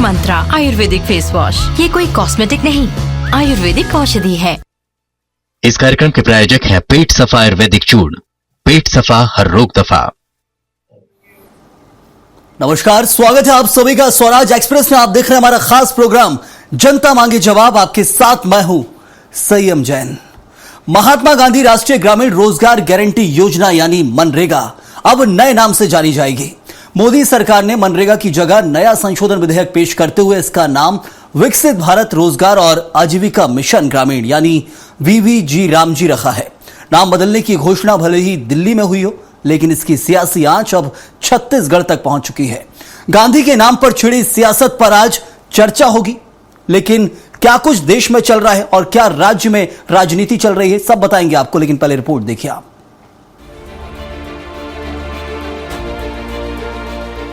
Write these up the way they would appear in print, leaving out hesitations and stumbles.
मंत्रा Ayurvedic face wash, ये कोई cosmetic नहीं, आयुर्वेदिक औषधि है। इस कार्यक्रम के प्रायोजक हैं पेट सफा आयुर्वेदिक चूर्ण, पेट सफा हर रोग दफा। नमस्कार, स्वागत है आप सभी का स्वराज एक्सप्रेस में। आप देख रहे हैं हमारा खास प्रोग्राम जनता मांगे जवाब। आपके साथ मैं हूं संयम जैन। महात्मा गांधी राष्ट्रीय ग्रामीण रोजगार गारंटी योजना यानी मनरेगा अब नए नाम से जानी जाएगी। मोदी सरकार ने मनरेगा की जगह नया संशोधन विधेयक पेश करते हुए इसका नाम विकसित भारत रोजगार और आजीविका मिशन ग्रामीण यानी वीवीजी रामजी रखा है। नाम बदलने की घोषणा भले ही दिल्ली में हुई हो, लेकिन इसकी सियासी आंच अब छत्तीसगढ़ तक पहुंच चुकी है। गांधी के नाम पर छिड़ी सियासत पर आज चर्चा होगी, लेकिन क्या कुछ देश में चल रहा है और क्या राज्य में राजनीति चल रही है, सब बताएंगे आपको। लेकिन पहले रिपोर्ट देखिए आप।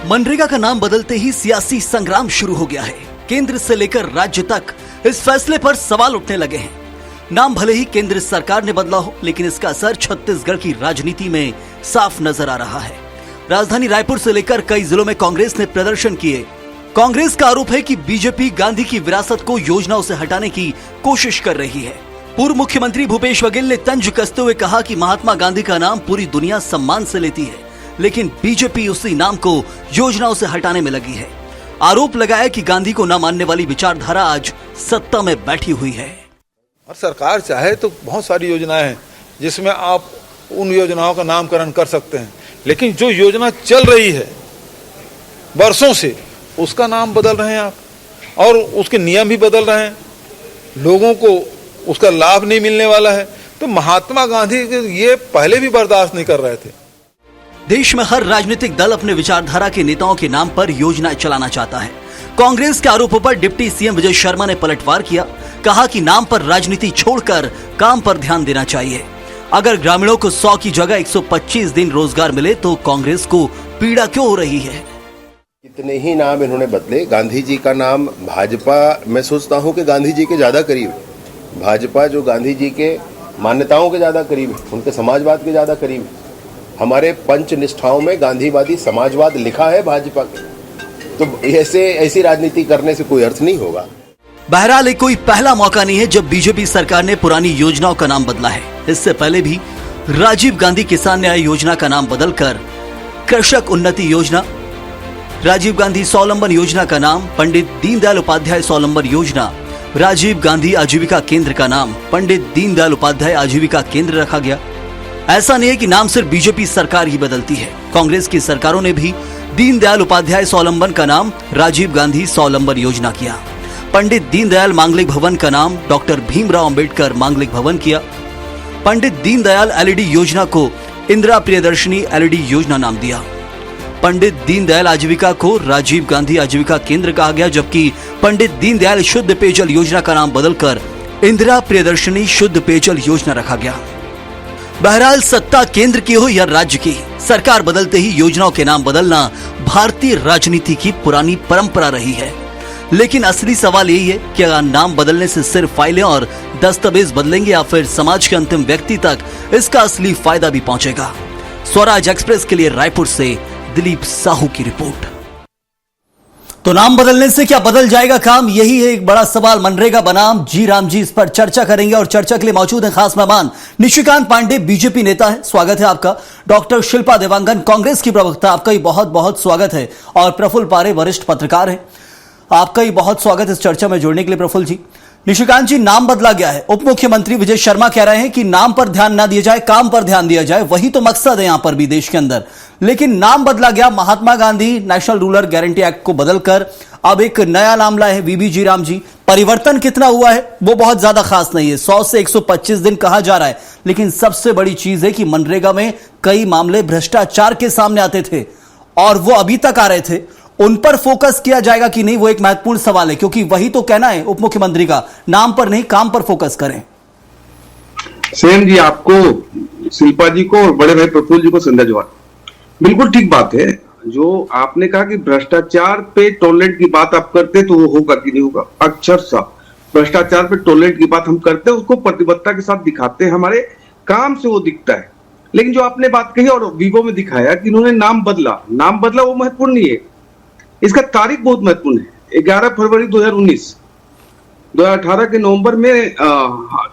मनरेगा का नाम बदलते ही सियासी संग्राम शुरू हो गया है। केंद्र से लेकर राज्य तक इस फैसले पर सवाल उठने लगे हैं। नाम भले ही केंद्र सरकार ने बदला हो, लेकिन इसका असर छत्तीसगढ़ की राजनीति में साफ नजर आ रहा है। राजधानी रायपुर से लेकर कई जिलों में कांग्रेस ने प्रदर्शन किए। कांग्रेस का आरोप है कि बीजेपी गांधी की विरासत को योजनाओं से हटाने की कोशिश कर रही है। पूर्व मुख्यमंत्री भूपेश बघेल ने तंज कसते हुए कहा कि महात्मा गांधी का नाम पूरी दुनिया सम्मान से लेती है, लेकिन बीजेपी उसी नाम को योजनाओं से हटाने में लगी है। आरोप लगाया कि गांधी को न मानने वाली विचारधारा आज सत्ता में बैठी हुई है। और सरकार चाहे तो बहुत सारी योजनाएं हैं जिसमें आप उन योजनाओं का नामकरण कर सकते हैं, लेकिन जो योजना चल रही है वर्षों से उसका नाम बदल रहे हैं आप, और उसके नियम भी बदल रहे हैं। लोगों को उसका लाभ नहीं मिलने वाला है। तो महात्मा गांधी ये पहले भी बर्दाश्त नहीं कर रहे थे। देश में हर राजनीतिक दल अपने विचारधारा के नेताओं के नाम पर योजनाएं चलाना चाहता है। कांग्रेस के आरोपों पर डिप्टी सीएम विजय शर्मा ने पलटवार किया। कहा कि नाम पर राजनीति छोड़कर काम पर ध्यान देना चाहिए। अगर ग्रामीणों को 100 की जगह 125 दिन रोजगार मिले तो कांग्रेस को पीड़ा क्यों हो रही है? कितने ही नाम इन्होंने बदले। गांधी जी का नाम भाजपा, मैं सोचता हूं कि गांधी जी के ज्यादा करीब है। भाजपा जो गांधी जी के मान्यताओं के ज्यादा करीब है, उनके समाजवाद के ज्यादा करीब है। हमारे पंच निष्ठाओं में गांधीवादी समाजवाद लिखा है भाजपा के। तो ऐसी राजनीति करने से कोई अर्थ नहीं होगा। बहरहाल कोई पहला मौका नहीं है जब बीजेपी सरकार ने पुरानी योजनाओं का नाम बदला है। इससे पहले भी राजीव गांधी किसान न्याय योजना का नाम बदलकर कृषक उन्नति योजना, राजीव गांधी स्वावलंबन योजना का नाम पंडित दीनदयाल उपाध्याय स्वावलंबन योजना, राजीव गांधी आजीविका केंद्र का नाम पंडित दीनदयाल उपाध्याय आजीविका केंद्र रखा गया। ऐसा नहीं है कि नाम सिर्फ बीजेपी सरकार ही बदलती है। कांग्रेस की सरकारों ने भी दीनदयाल उपाध्याय स्वावलंबन का नाम राजीव गांधी स्वावलंबन योजना किया। पंडित दीनदयाल मांगलिक भवन का नाम डॉक्टर भीमराव अंबेडकर मांगलिक भवन किया। पंडित दीनदयाल एलईडी योजना को इंदिरा प्रियदर्शनी एलईडी योजना नाम दिया। पंडित दीनदयाल आजीविका को राजीव गांधी आजीविका केंद्र कहा गया, जबकि पंडित दीनदयाल शुद्ध पेयजल योजना का नाम बदलकर इंदिरा प्रियदर्शनी शुद्ध पेयजल योजना रखा गया। बहरहाल सत्ता केंद्र की हो या राज्य की, सरकार बदलते ही योजनाओं के नाम बदलना भारतीय राजनीति की पुरानी परंपरा रही है। लेकिन असली सवाल यही है कि नाम बदलने से सिर्फ फाइलें और दस्तावेज बदलेंगे या फिर समाज के अंतिम व्यक्ति तक इसका असली फायदा भी पहुंचेगा। स्वराज एक्सप्रेस के लिए रायपुर से दिलीप साहू की रिपोर्ट। तो नाम बदलने से क्या बदल जाएगा काम, यही है एक बड़ा सवाल। मनरेगा बनाम जी राम जी, इस पर चर्चा करेंगे और चर्चा के लिए मौजूद हैं खास मेहमान निशिकांत पांडे, बीजेपी नेता है, स्वागत है आपका। डॉक्टर शिल्पा देवांगन, कांग्रेस की प्रवक्ता, आपका ही बहुत बहुत स्वागत है। और प्रफुल्ल पारे, वरिष्ठ पत्रकार हैं, आपका ही बहुत स्वागत इस चर्चा में जुड़ने के लिए प्रफुल्ल जी। निशिकांत जी, नाम बदला गया है। उप मुख्यमंत्री विजय शर्मा कह रहे हैं कि नाम पर ध्यान ना दिया जाए, काम पर ध्यान दिया जाए, वही तो मकसद है यहां पर भी देश के अंदर। लेकिन नाम बदला गया, Mahatma Gandhi national rural guarantee act को बदलकर अब एक नया नाम लाए हैं वीवीजी राम जी। परिवर्तन कितना हुआ है वो बहुत ज्यादा खास नहीं है, 100 से 125 दिन कहा जा रहा है। लेकिन सबसे बड़ी चीज है कि मनरेगा में कई मामले भ्रष्टाचार के सामने आते थे और वो अभी तक आ रहे थे। उन पर फोकस किया जाएगा कि नहीं, वो एक महत्वपूर्ण सवाल है, क्योंकि वही तो कहना है उप मुख्यमंत्री का, नाम पर नहीं काम पर फोकस करें। सेम जी, आपको, शिल्पा जी को और बड़े भाई प्रफुल्ल जी को संध्या जवान। बिल्कुल ठीक बात है जो आपने कहा कि भ्रष्टाचार पे टॉलरेंट की बात आप करते तो वो होगा कि नहीं होगा। अक्षरशः भ्रष्टाचार पे टॉलरेंट की बात हम करते हैं, उसको प्रतिबद्धता के साथ दिखाते हैं, हमारे काम से वो दिखता है। लेकिन जो आपने बात कही और वीवो में दिखाया कि इन्होंने नाम बदला वो महत्वपूर्ण नहीं है, इसका तारीख बहुत महत्वपूर्ण है। 11 फरवरी 2019, 2018 के नवंबर में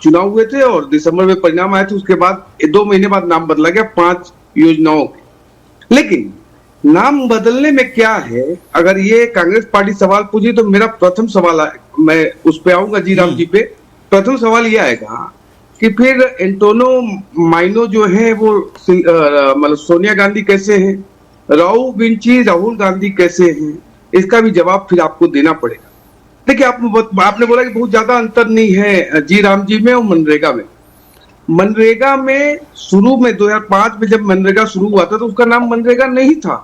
चुनाव हुए थे और दिसंबर में परिणाम आए थे। उसके बाद 2 महीने बाद नाम बदला गया 5 योजनाओं के। लेकिन नाम बदलने में क्या है, अगर ये कांग्रेस पार्टी सवाल पूछी तो मेरा प्रथम सवाल है, मैं उस पे आऊंगा जी राम जी पे। प्रथम सवाल ये आएगा कि फिर एंटोनो माइनो जो है वो मतलब सोनिया गांधी कैसे हैं, राहुल विंची राहुल गांधी कैसे हैं, इसका भी जवाब फिर आपको देना पड़ेगा। देखिए आपने बोला कि बहुत ज्यादा अंतर नहीं है जी राम जी में और मनरेगा में। मनरेगा में शुरू में 2005 में जब मनरेगा शुरू हुआ था तो उसका नाम मनरेगा नहीं था,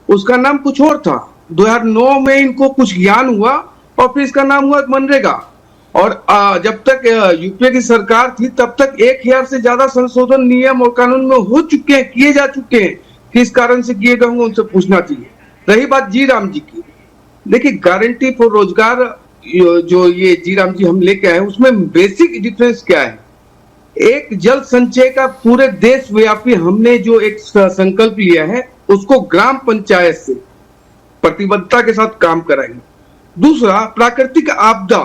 उसका नाम कुछ और था। 2009 में इनको कुछ ज्ञान हुआ और फिर इसका नाम हुआ मनरेगा। और जब तक यूपीए की सरकार थी तब तक 1000 से ज्यादा संशोधन नियम और कानून में हो चुके हैं, किए जा चुके हैं। किस कारण से किए गए होंगे उनसे पूछना चाहिए। रही बात जी राम जी की, देखिए गारंटी फॉर रोजगार जो ये जी राम जी हम लेके आए उसमें बेसिक डिफरेंस क्या है। एक जल संचय का पूरे देश व्यापी हमने जो एक संकल्प लिया है उसको ग्राम पंचायत से प्रतिबद्धता के साथ काम कराएंगे। दूसरा, प्राकृतिक आपदा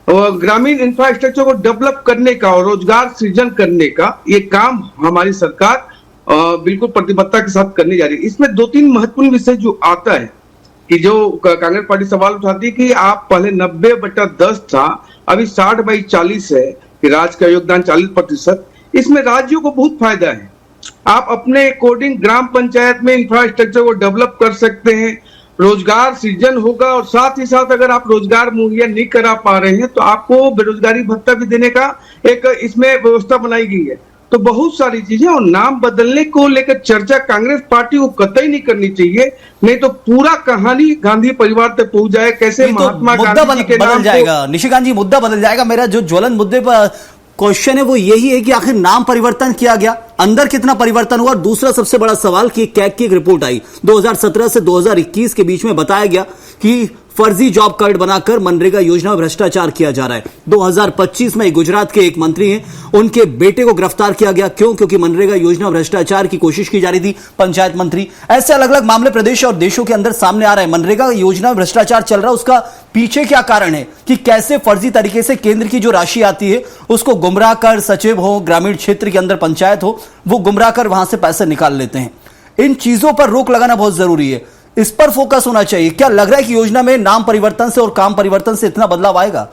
और ग्रामीण इंफ्रास्ट्रक्चर को डेवलप करने का और रोजगार सृजन करने का ये काम हमारी सरकार बिल्कुल प्रतिबद्धता के साथ करने जा रही है। इसमें 2-3 महत्वपूर्ण विषय जो आता है कि जो कांग्रेस पार्टी सवाल उठाती है कि आप पहले 90/10 था, अभी 60/40 है कि राज्य का योगदान 40%। इसमें राज्यों को बहुत फायदा है, आप अपने अकॉर्डिंग ग्राम पंचायत में इंफ्रास्ट्रक्चर को डेवलप कर सकते हैं, रोजगार सृजन होगा और साथ ही साथ अगर आप रोजगार मुहैया नहीं करा पा रहे हैं तो आपको बेरोजगारी भत्ता भी देने का एक इसमें व्यवस्था बनाई गई है। तो बहुत सारी चीजें, और नाम बदलने को लेकर चर्चा कांग्रेस पार्टी को कतई नहीं करनी चाहिए, नहीं तो पूरा कहानी गांधी परिवार तक पहुंच जाए। कैसे महात्मा गांधी के नाम बदल जाएगा निशिकांत जी, मुद्दा बदल जाएगा। मेरा जो ज्वलन मुद्दे पर क्वेश्चन है वो यही है कि आखिर नाम परिवर्तन किया गया, अंदर कितना परिवर्तन हुआ। और दूसरा सबसे बड़ा सवाल कि कैग की एक रिपोर्ट आई 2017 से 2021 के बीच में, बताया गया कि फर्जी जॉब कार्ड बनाकर मनरेगा योजना में भ्रष्टाचार किया जा रहा है। 2025 में गुजरात के एक मंत्री हैं, उनके बेटे को गिरफ्तार किया गया। क्यों? क्योंकि मनरेगा योजना भ्रष्टाचार की कोशिश की जा रही थी, पंचायत मंत्री। ऐसे अलग अलग मामले प्रदेश और देशों के अंदर सामने आ रहे हैं। मनरेगा योजना में भ्रष्टाचार चल रहा है, उसका पीछे क्या कारण है कि कैसे फर्जी तरीके से केंद्र की जो राशि आती है उसको गुमराह कर, सचिव हो, ग्रामीण क्षेत्र के अंदर पंचायत हो, वो गुमराह कर वहां से पैसे निकाल लेते हैं। इन चीजों पर रोक लगाना बहुत जरूरी है, इस पर फोकस होना चाहिए। क्या लग रहा है कि योजना में नाम परिवर्तन से और काम परिवर्तन से इतना बदलाव आएगा?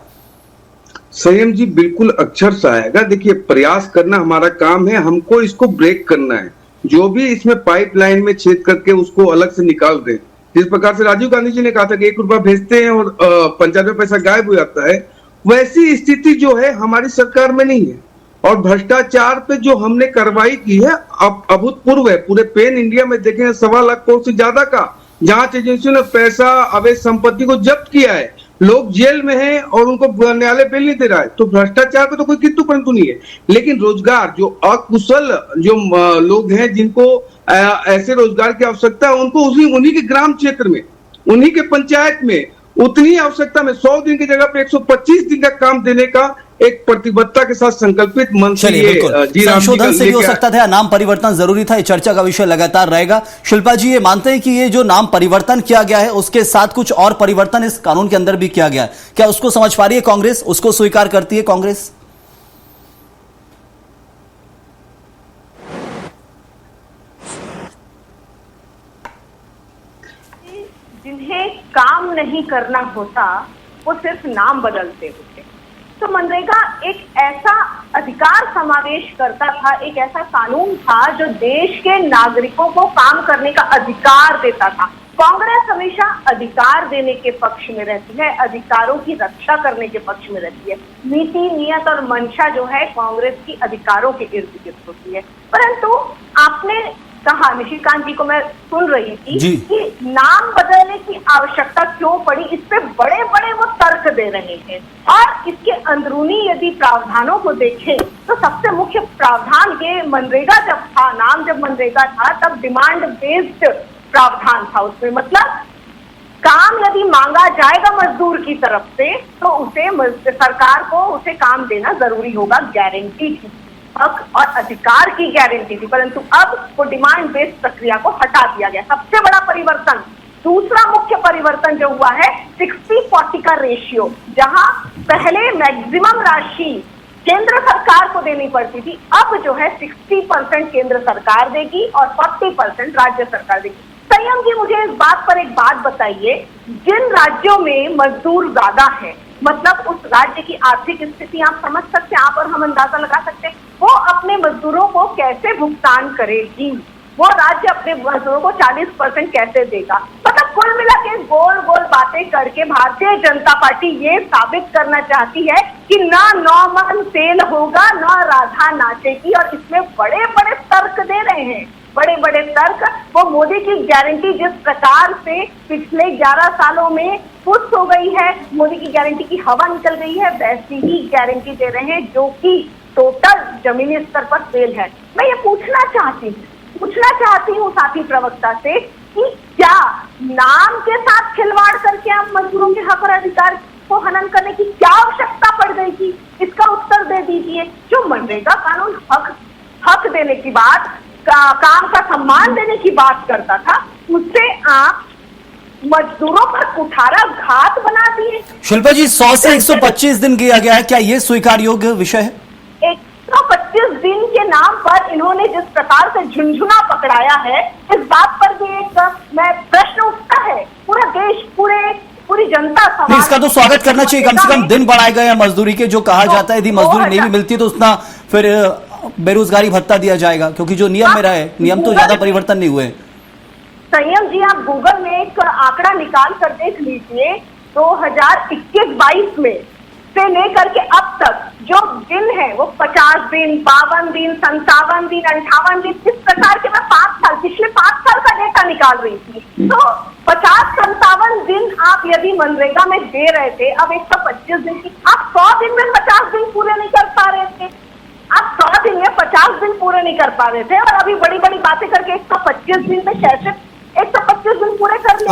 संयम जी, बिल्कुल अक्षर से आएगा। देखिए, प्रयास करना हमारा काम है, हमको इसको ब्रेक करना है। जो भी इसमें पाइपलाइन में छेद करके उसको अलग से निकाल दें। जिस प्रकार से राजीव गांधी जी ने कहा था कि 1 रुपया भेजते हैं और पंचायत में पैसा गायब हो जाता है, वैसी स्थिति जो है हमारी सरकार में नहीं है। और भ्रष्टाचार पे जो हमने कार्रवाई की है अब अभूतपूर्व है। पूरे पेन इंडिया में देखें 1.25 लाख करोड़ से ज्यादा का जांच एजेंसियों ने पैसा, अवैध संपत्ति को जब्त किया है। लोग जेल में हैं और उनको न्यायालय बेल नहीं दे रहा है। तो भ्रष्टाचार पे तो कोई किंतु परंतु नहीं है। लेकिन रोजगार, जो अकुशल जो लोग हैं जिनको ऐसे रोजगार की आवश्यकता है, उनको उन्हीं के ग्राम क्षेत्र में, उन्हीं के पंचायत में उतनी आवश्यकता में 100 दिन की जगह पे 125 दिन का काम देने का एक प्रतिबद्धता के साथ संकल्पित मन से संशोधन से भी हो सकता था, नाम परिवर्तन जरूरी था। ये चर्चा का विषय लगातार रहेगा। शिल्पा जी, ये मानते हैं कि ये जो नाम परिवर्तन किया गया है उसके साथ कुछ और परिवर्तन इस कानून के अंदर भी किया गया है, क्या उसको समझ पा रही है कांग्रेस? उसको स्वीकार करती है कांग्रेस? जिन्हें काम नहीं करना होता वो सिर्फ नाम बदलते होते। तो मनरेगा एक ऐसा अधिकार समावेश करता था, एक ऐसा कानून था जो देश के नागरिकों को काम करने का अधिकार देता था। कांग्रेस हमेशा अधिकार देने के पक्ष में रहती है, अधिकारों की रक्षा करने के पक्ष में रहती है। नीति, नियत और मंशा जो है कांग्रेस की अधिकारों के इर्द गिर्द होती है। परंतु आपने कहा, निशिकांत जी को मैं सुन रही थी कि नाम बदलने की आवश्यकता क्यों पड़ी, इस पे बड़े बड़े वो तर्क दे रहे हैं। और इसके अंदरूनी यदि प्रावधानों को देखें तो सबसे मुख्य प्रावधान ये मनरेगा जब था, नाम जब मनरेगा था तब डिमांड बेस्ड प्रावधान था उसमें। मतलब काम यदि मांगा जाएगा मजदूर की तरफ से तो उसे सरकार को उसे काम देना जरूरी होगा, गारंटी थी, हक और अधिकार की गारंटी थी। परंतु अब वो डिमांड बेस्ड प्रक्रिया को हटा दिया गया। सबसे बड़ा परिवर्तन दूसरा मुख्य परिवर्तन जो हुआ है 60-40 का रेशियो, जहां पहले मैक्सिमम राशि केंद्र सरकार को देनी पड़ती थी, अब जो है 60% केंद्र सरकार देगी और 40% राज्य सरकार देगी। संयम जी, मुझे इस बात पर एक बात बताइए, जिन राज्यों में मजदूर ज्यादा है, मतलब उस राज्य की आर्थिक स्थिति आप समझ सकते हैं, आप और हम अंदाजा लगा सकते हैं, वो अपने मजदूरों को कैसे भुगतान करेगी, वो राज्य अपने मजदूरों को 40% कैसे देगा। मतलब कुल मिला के गोल गोल बातें करके भारतीय जनता पार्टी ये साबित करना चाहती है कि ना नौमन तेल होगा, ना राधा नाचेगी, और इसमें बड़े बड़े तर्क दे रहे हैं, बड़े बड़े तर्क। वो मोदी की गारंटी जिस प्रकार से पिछले 11 सालों में फुस हो गई है, मोदी की गारंटी की हवा निकल गई है, वैसी ही गारंटी दे रहे हैं जो कि टोटल जमीनी स्तर पर फेल है। मैं ये पूछना चाहती हूँ साथी प्रवक्ता से कि क्या नाम के साथ खिलवाड़ करके आप मजदूरों के हक और अधिकार को हनन करने की क्या आवश्यकता पड़ गई थी, इसका उत्तर दे दीजिए। जो मनरेगा कानून हक देने की बात, काम का सम्मान देने की बात करता था, उससे आप मजदूरों पर कुठारा घात बना दिए। शिल्पा जी, 100 से 125 दिन किया गया है, क्या ये स्वीकार योग्य विषय है? 125 दिन के नाम पर इन्होंने जिस प्रकार से झुंझुना पकड़ाया है, इस बात पर भी एक प्रश्न उठता है। पूरा देश, पूरी जनता समाज इसका तो स्वागत करना चाहिए, कम से कम दिन बढ़ाए गए हैं मजदूरी के, जो कहा जाता है यदि मजदूरी नहीं भी मिलती तो उतना फिर बेरोजगारी भत्ता दिया जाएगा, क्योंकि जो नियम में रहे, नियम तो ज्यादा परिवर्तन नहीं हुए। संयम जी, आप गूगल में एक आंकड़ा निकाल कर देख लीजिए, 2021-22 में से लेकर के अब तक जो दिन है वो 50 दिन, 52 दिन, 57 दिन, 58 दिन, इस प्रकार के मैं पिछले 5 साल का डेटा निकाल रही थी। तो 50-57 दिन आप यदि मनरेगा में दे रहे थे, अब 125 दिन की, आप 100 दिन में 50 दिन पूरे नहीं कर पा रहे थे, आप 100 दिन में 50 दिन पूरे नहीं कर पा रहे थे, और अभी बड़ी बड़ी बातें करके 125 दिन में कैसे 125 दिन पूरे कर लिए?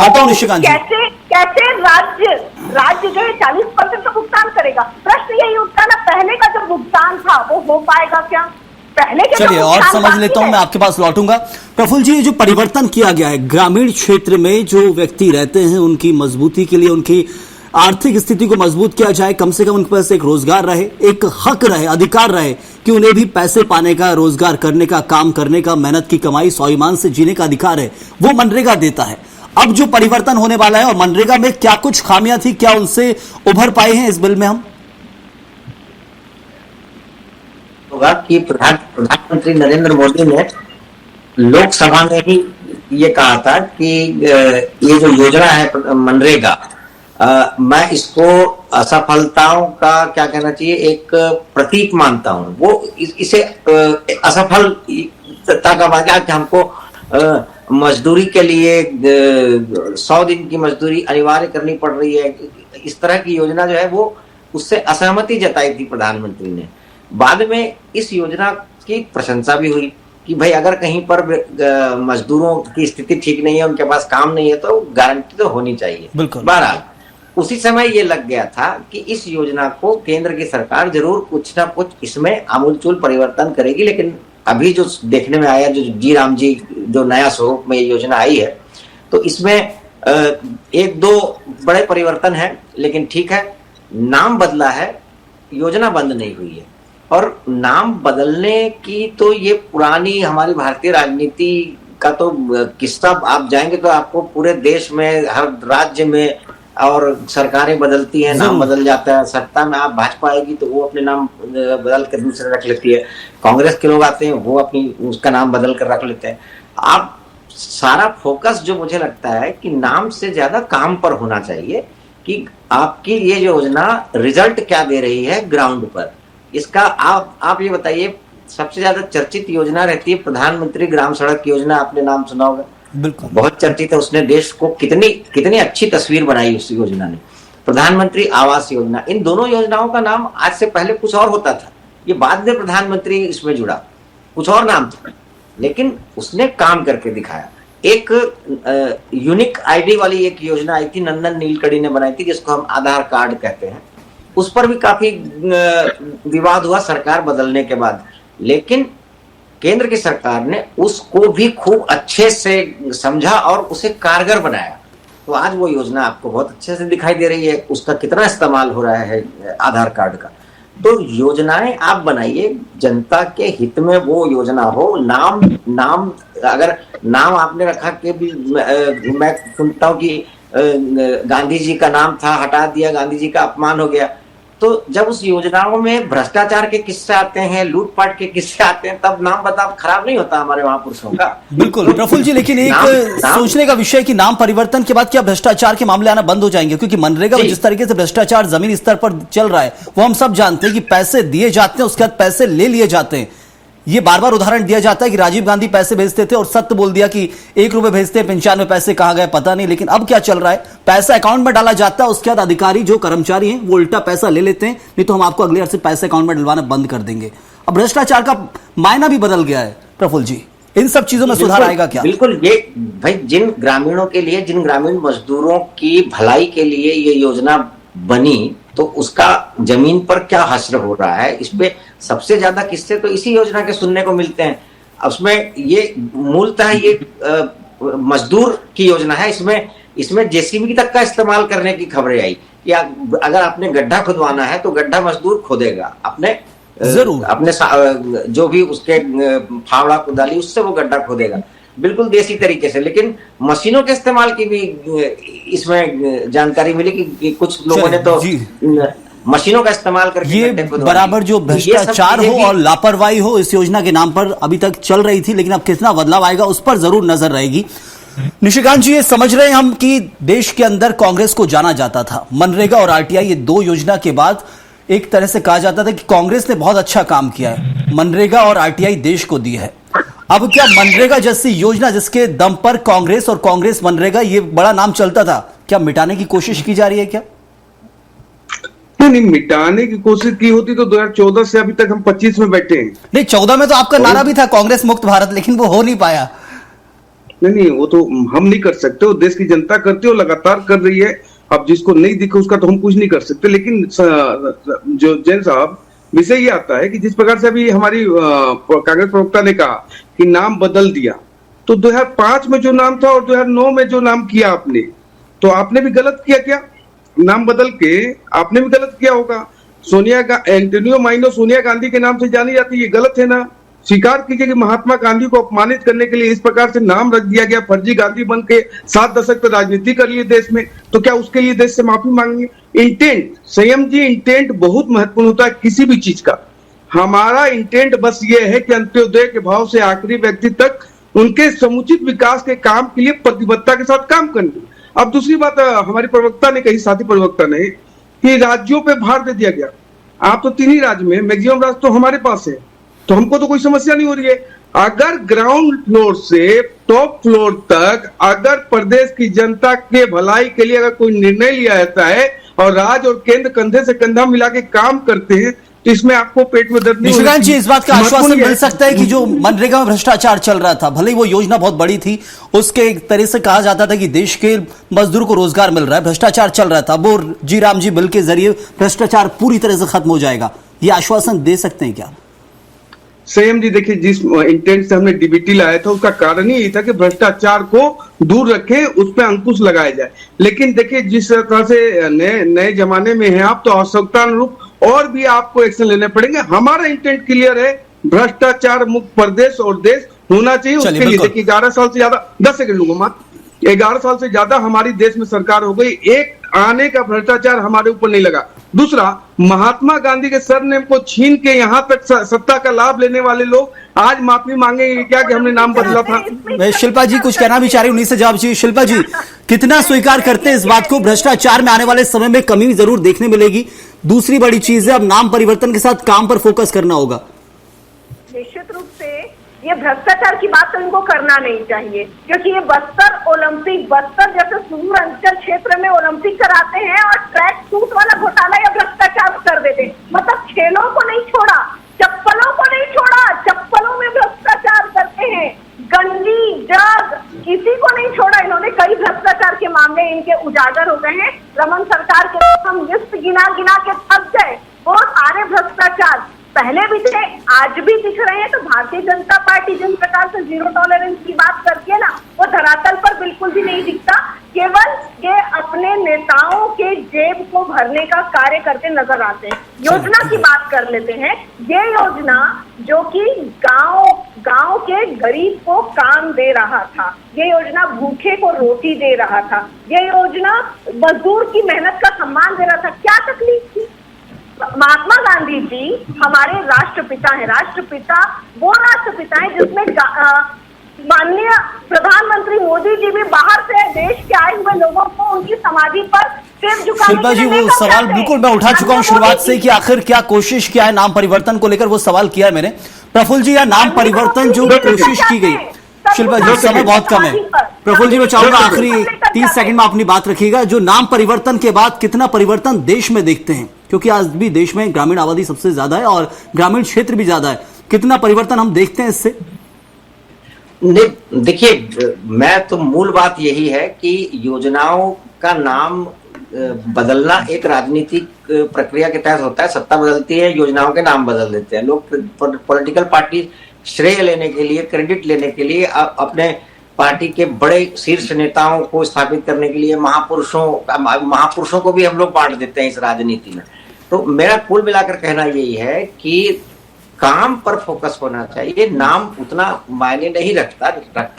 कैसे राज्य जो है 40% का भुगतान करेगा? प्रश्न यही उठता ना, पहले का जो भुगतान था वो हो पाएगा क्या? पहले के चलिए और समझ लेता हूं, मैं आपके पास लौटूंगा। प्रफुल्ल जी, जो परिवर्तन किया गया है ग्रामीण क्षेत्र में, जो व्यक्ति रहते हैं उनकी मजबूती के लिए, उनकी आर्थिक स्थिति को मजबूत किया जाए, कम से कम उनके पास एक रोजगार रहे, एक हक रहे, अधिकार रहे कि उन्हें भी पैसे पाने का, रोजगार करने का, काम करने का, मेहनत की कमाई, स्वाभिमान से जीने का अधिकार है, वो मनरेगा देता है। अब जो परिवर्तन होने वाला है, और मनरेगा में क्या कुछ खामियां थी, क्या उनसे उभर पाए हैं इस बिल में हम? होगा कि प्रधानमंत्री नरेंद्र मोदी ने लोकसभा में ही ये कहा था कि ये जो योजना है मनरेगा, मैं इसको असफलताओं का क्या कहना चाहिए, एक प्रतीक मानता हूं। वो इसे असफलता का मतलब कि हमको मजदूरी के लिए 100 दिन की मजदूरी अनिवार्य करनी पड़ रही है, इस तरह की योजना जो है वो उससे असहमति जताई थी प्रधानमंत्री ने। बाद में इस योजना की प्रशंसा भी हुई कि भाई अगर कहीं पर मजदूरों की स्थिति ठीक नहीं है, उनके पास काम नहीं है, तो गारंटी तो होनी चाहिए। बहरहाल उसी समय ये लग गया था कि इस योजना को केंद्र की सरकार जरूर कुछ ना कुछ इसमें आमूलचूल परिवर्तन करेगी, लेकिन अभी जो देखने में आया, जो जी राम जी जो नया स्वरूप में ये योजना आई है, तो इसमें एक दो बड़े परिवर्तन है, लेकिन ठीक है, नाम बदला है, योजना बंद नहीं हुई है। और नाम बदलने की तो ये पुरानी हमारी भारतीय राजनीति का तो किस्सा, आप जाएंगे तो आपको पूरे देश में, हर राज्य में, और सरकारें बदलती हैं, नाम बदल जाता है। सत्ता में आप भाजपा आएगी तो वो अपने नाम बदल कर दूसरे रख लेती है, कांग्रेस के लोग आते हैं वो अपनी उसका नाम बदल कर रख लेते हैं। आप सारा फोकस जो मुझे लगता है कि नाम से ज्यादा काम पर होना चाहिए कि आपकी ये योजना रिजल्ट क्या दे रही है ग्राउंड पर। इसका आप ये बताइए, सबसे ज्यादा चर्चित योजना रहती है प्रधानमंत्री ग्राम सड़क योजना, आपने नाम सुना होगा, बिल्कुल बहुत चर्चित है। उसने देश को कितनी अच्छी तस्वीर बनाई उस योजना ने। प्रधानमंत्री आवास योजना, इन दोनों योजनाओं का नाम आज से पहले कुछ और होता था, ये बाद में प्रधानमंत्री इसमें जुड़ा, कुछ और नाम था, लेकिन उसने काम करके दिखाया। एक यूनिक आईडी वाली एक योजना आई थी, नंदन नीलकड़ी ने बनाई थी, जिसको हम आधार कार्ड कहते हैं। उस पर भी काफी विवाद हुआ सरकार बदलने के बाद, लेकिन केंद्र की सरकार ने उसको भी खूब अच्छे से समझा और उसे कारगर बनाया। तो आज वो योजना आपको बहुत अच्छे से दिखाई दे रही है, उसका कितना इस्तेमाल हो रहा है आधार कार्ड का। तो योजनाएं आप बनाइए, जनता के हित में वो योजना हो। नाम अगर नाम आपने रखा कि भी मैं सुनता हूँ कि गांधी जी का नाम था, हटा दिया, गांधी जी का अपमान हो गया। तो जब उस योजनाओं में भ्रष्टाचार के किस्से आते हैं, लूटपाट के किस्से आते हैं, तब नाम बदलाव खराब नहीं होता हमारे महापुरुषों का। बिल्कुल प्रफुल्ल जी, लेकिन एक सोचने का विषय कि नाम परिवर्तन के बाद क्या भ्रष्टाचार के मामले आना बंद हो जाएंगे? क्योंकि मनरेगा में जिस तरीके से भ्रष्टाचार जमीनी स्तर पर चल रहा है वो हम सब जानते हैं कि पैसे दिए जाते हैं, उसके बाद पैसे ले लिए जाते हैं। ये बार बार उदाहरण दिया जाता है कि राजीव गांधी पैसे भेजते थे और सत्य बोल दिया कि 1 रुपए भेजते हैं, 95 पैसे कहां गए पता नहीं। लेकिन अब क्या चल रहा है, पैसा अकाउंट में डाला जाता है, उसके बाद अधिकारी जो कर्मचारी हैं वो उल्टा पैसा ले लेते हैं, नहीं तो हम आपको अगले से पैसे अकाउंट में डलवाना बंद कर देंगे। अब भ्रष्टाचार का मायना भी बदल गया है। प्रफुल्ल जी, इन सब चीजों में सुधार आएगा क्या? बिल्कुल, ये भाई जिन ग्रामीणों के लिए, जिन ग्रामीण मजदूरों की भलाई के लिए ये योजना बनी, तो उसका जमीन पर क्या हश्र हो रहा है, इस पे सबसे ज्यादा किस्से तो इसी योजना के सुनने को मिलते हैं। उसमें ये मूलतः ये मजदूर की योजना है, इसमें जेसीबी तक का इस्तेमाल करने की खबरें आई कि अगर आपने गड्ढा खुदवाना है तो गड्ढा मजदूर खोदेगा, अपने जरूर अपने जो भी उसके फावड़ा कुदाली उससे वो गड्ढा खोदेगा, बिल्कुल देसी तरीके से। लेकिन मशीनों के इस्तेमाल की भी इसमें जानकारी मिली कि कुछ लोगों ने तो मशीनों का इस्तेमाल करके ये बराबर जो भ्रष्टाचार हो और लापरवाही हो इस योजना के नाम पर अभी तक चल रही थी, लेकिन अब कितना बदलाव आएगा उस पर जरूर नजर रहेगी। निशिकांत जी, ये समझ रहे हैं हम कि देश के अंदर कांग्रेस को जाना जाता था, मनरेगा और आरटीआई ये 2 योजना के बाद एक तरह से कहा जाता था कि कांग्रेस ने बहुत अच्छा काम किया है, मनरेगा और आरटीआई देश को दी है। अब क्या मनरेगा जैसी योजना जिसके दम पर कांग्रेस और कांग्रेस मनरेगा ये बड़ा नाम चलता था, क्या मिटाने की कोशिश की जा रही है क्या? नहीं, मिटाने की कोशिश की होती तो 2014 से अभी तक हम 25 में बैठे हैं। नहीं, 14 में तो आपका नारा भी था कांग्रेस मुक्त भारत, लेकिन वो हो नहीं पाया। नहीं, वो तो हम नहीं कर सकते, वो देश की जनता करती है, लगातार कर रही है। अब जिसको नहीं दिखे उसका तो हम कुछ नहीं कर सकते। लेकिन जो जैन साहब, विषय ये आता है कि जिस प्रकार से अभी हमारी कांग्रेस प्रवक्ता ने कहा कि नाम बदल दिया, तो 2005 में जो नाम था और 2009 में जो नाम किया आपने, तो आपने भी गलत किया क्या? नाम बदल के आपने भी गलत किया होगा। एंटोनियो माइनो सोनिया गांधी के नाम से जानी जाती है, ये गलत है ना? स्वीकार कीजिए कि महात्मा गांधी को अपमानित करने के लिए इस प्रकार से नाम रख दिया गया, फर्जी गांधी बन के 7 दशक तक राजनीति कर लिए देश में, तो क्या उसके लिए देश से माफी मांगेंगे? इंटेंट, संयम जी, इंटेंट बहुत महत्वपूर्ण होता है किसी भी चीज का। हमारा इंटेंट बस ये है कि अंत्योदय के भाव से आखिरी व्यक्ति तक उनके समुचित विकास के काम के लिए प्रतिबद्धता के साथ काम करना। अब दूसरी बात हमारी प्रवक्ता ने कही, साथी प्रवक्ता ने, कि राज्यों पे भार दे दिया गया। आप तो 3 ही राज्य में, मैक्सिमम राज्य तो हमारे पास है, तो हमको तो कोई समस्या नहीं हो रही है। अगर ग्राउंड फ्लोर से टॉप फ्लोर तक अगर प्रदेश की जनता के भलाई के लिए अगर कोई निर्णय लिया जाता है और राज्य और केंद्र कंधे से कंधा मिला के काम करते हैं, तो इसमें आपको पेट में दर्द नहीं। निशिकांत जी, इस बात का आश्वासन मिल सकता है कि जो मनरेगा में भ्रष्टाचार चल रहा था, भले ही वो योजना बहुत बड़ी थी, उसके एक तरह से कहा जाता था कि देश के मजदूर को रोजगार मिल रहा है, भ्रष्टाचार चल रहा था, वो जी राम जी बिल के जरिए भ्रष्टाचार पूरी तरह से खत्म हो जाएगा, ये आश्वासन दे सकते हैं क्या? संयम जी, देखिए, जिस इंटेंट से हमने डीबीटी लाया था उसका कारण ही था कि भ्रष्टाचार को दूर रखे, उस पर अंकुश लगाया जाए। लेकिन देखिए, जिस तरह से नए जमाने में है आप, तो आवश्यकता अनुरूप और भी आपको एक्शन लेने पड़ेंगे। हमारा इंटेंट क्लियर है, भ्रष्टाचार मुक्त प्रदेश और देश होना चाहिए। उसके लिए देखिए 11 साल से ज्यादा, 10 सेकंड लूंगा मात्र, 11 साल से ज्यादा हमारी देश में सरकार हो गई, एक आने का भ्रष्टाचार हमारे ऊपर नहीं लगा। दूसरा, महात्मा गांधी के सरनेम को छीन के यहाँ तक सत्ता का लाभ लेने वाले लोग आज माफी मांगेंगे क्या कि हमने नाम बदला था? शिल्पा जी कुछ कहना भी चाह रही, उन्हीं से जवाब चाहिए। शिल्पा जी, कितना स्वीकार करते हैं इस बात को, भ्रष्टाचार में आने वाले समय में कमी जरूर देखने मिलेगी? दूसरी बड़ी चीज है, अब नाम परिवर्तन के साथ काम पर फोकस करना होगा। निश्चित रूप से ये भ्रष्टाचार की बात तो इनको करना नहीं चाहिए, क्योंकि ये बस्तर जैसे सुदूरांचल क्षेत्र में ओलंपिक कराते हैं और ट्रैक सूट वाला घोटाला या भ्रष्टाचार कर देते हैं। मतलब खेलों को नहीं छोड़ा, चप्पलों को नहीं छोड़ा, चप्पलों में भ्रष्टाचार करते हैं, गंजी जग किसी को नहीं छोड़ा इन्होंने। कई भ्रष्टाचार के मामले इनके उजागर हो गए हैं। रमन सरकार के हम लिस्ट गिना के थक गए। वो सारे भ्रष्टाचार पहले भी थे, आज भी दिख रहे हैं। तो भारतीय जनता पार्टी जिन प्रकार से जीरो टॉलरेंस की बात करती है ना, वो धरातल पर बिल्कुल भी नहीं दिखता। केवल करते नजर आते हैं। योजना की बात कर लेते हैं। ये योजना जो कि गांव के गरीब को काम दे रहा था, ये योजना भूखे को रोटी दे रहा था, ये योजना मजदूर की मेहनत का सम्मान दे रहा था। क्या तकलीफ थी? महात्मा गांधी जी हमारे राष्ट्रपिता हैं। राष्ट्रपिता वो राष्ट्रपिता हैं जिसमें माननीय प्रधानमंत्री मोदी जी भी बाहर से देश के आए हुए लोगों को उनकी समाधि पर सिर झुकाने शिल्पा के जी, लिए वो लेकर सवाल जाते हैं। बिल्कुल मैं उठा चुका हूं शुरुआत से कि आखिर क्या कोशिश किया है नाम परिवर्तन को लेकर, वो सवाल किया है मैंने। प्रफुल्ल जी, या नाम परिवर्तन जो कोशिश की गई, शिल्पा जी समय बहुत कम है, प्रफुल्ल जी मैं चाहूंगा आखिरी 30 सेकंड में अपनी बात रखिएगा। जो नाम परिवर्तन के बाद कितना परिवर्तन देश में देखते हैं, क्योंकि आज भी देश में ग्रामीण आबादी सबसे ज्यादा है और ग्रामीण क्षेत्र भी ज्यादा है, कितना परिवर्तन हम देखते हैं इससे? नहीं, देखिए, मैं तो मूल बात यही है कि योजनाओं का नाम बदलना एक राजनीतिक प्रक्रिया के तहत होता है। सत्ता बदलती है, योजनाओं के नाम बदल देते हैं लोग। पॉलिटिकल पार्टी श्रेय लेने के लिए, क्रेडिट लेने के लिए, अपने पार्टी के बड़े शीर्ष नेताओं को स्थापित करने के लिए महापुरुषों को भी हम लोग बांट देते हैं इस राजनीति में। तो मेरा कुल मिलाकर कहना यही है कि काम पर फोकस होना चाहिए। नाम उतना मायने नहीं रखता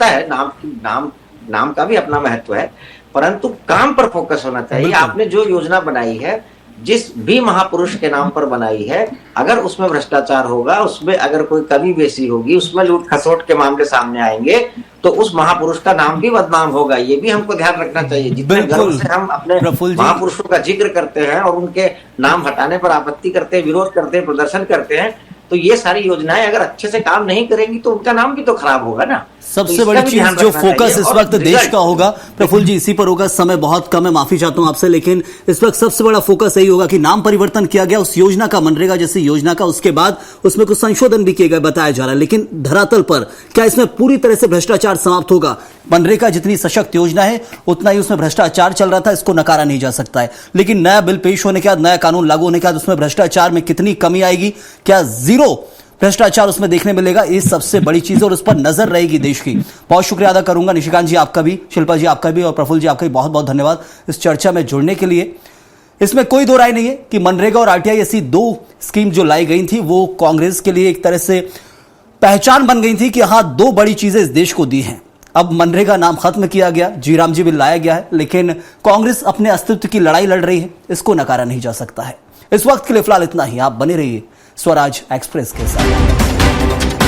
है, नाम का भी अपना महत्व है, परंतु काम पर फोकस होना चाहिए। आपने जो योजना बनाई है, जिस भी महापुरुष के नाम पर बनाई है, अगर उसमें भ्रष्टाचार होगा, उसमें अगर कोई कमी बेसी होगी, उसमें लूट खसोट के मामले सामने आएंगे, तो उस महापुरुष का नाम भी बदनाम होगा। ये भी हमको ध्यान रखना चाहिए। जितने गर्व से हम अपने महापुरुषों का जिक्र करते हैं और उनके नाम हटाने पर आपत्ति करते हैं, विरोध करते हैं, प्रदर्शन करते हैं, तो ये सारी योजनाएं अगर अच्छे से काम नहीं करेंगी तो उनका नाम भी तो खराब होगा ना। सबसे बड़ी चीज जो फोकस इस वक्त देश का होगा, प्रफुल्ल जी इसी पर होगा। समय बहुत कम है, माफी चाहता हूं आपसे, लेकिन इस वक्त सबसे बड़ा फोकस यही होगा कि नाम परिवर्तन किया गया उस योजना का, मनरेगा जैसी योजना का, उसके बाद उसमें कुछ संशोधन भी किए गए बताया जा रहा है, लेकिन धरातल पर क्या इसमें पूरी तरह से भ्रष्टाचार समाप्त होगा? मनरेगा जितनी सशक्त योजना है उतना ही उसमें भ्रष्टाचार चल रहा था, इसको नकारा नहीं जा सकता है। लेकिन नया बिल पेश होने के बाद, नया कानून लागू होने के बाद उसमें भ्रष्टाचार में कितनी कमी आएगी, क्या जीरो भ्रष्टाचार उसमें देखने मिलेगा, ये सबसे बड़ी चीज है और उस पर नजर रहेगी देश की। बहुत शुक्रिया अदा करूंगा निशिकांत जी आपका भी, शिल्पा जी आपका भी, और प्रफुल्ल जी आपका भी बहुत बहुत धन्यवाद इस चर्चा में जुड़ने के लिए। इसमें कोई दो राय नहीं है कि मनरेगा और आरटीआई ऐसी दो स्कीम जो लाई गई थी वो कांग्रेस के लिए एक तरह से पहचान बन गई थी कि हाँ, दो बड़ी चीजें इस देश को दी हैं। अब मनरेगा नाम खत्म किया गया, जी राम जी बिल लाया गया है, लेकिन कांग्रेस अपने अस्तित्व की लड़ाई लड़ रही है, इसको नकारा नहीं जा सकता है। इस वक्त के लिए फिलहाल इतना ही। आप बने रहिए स्वराज एक्सप्रेस के साथ।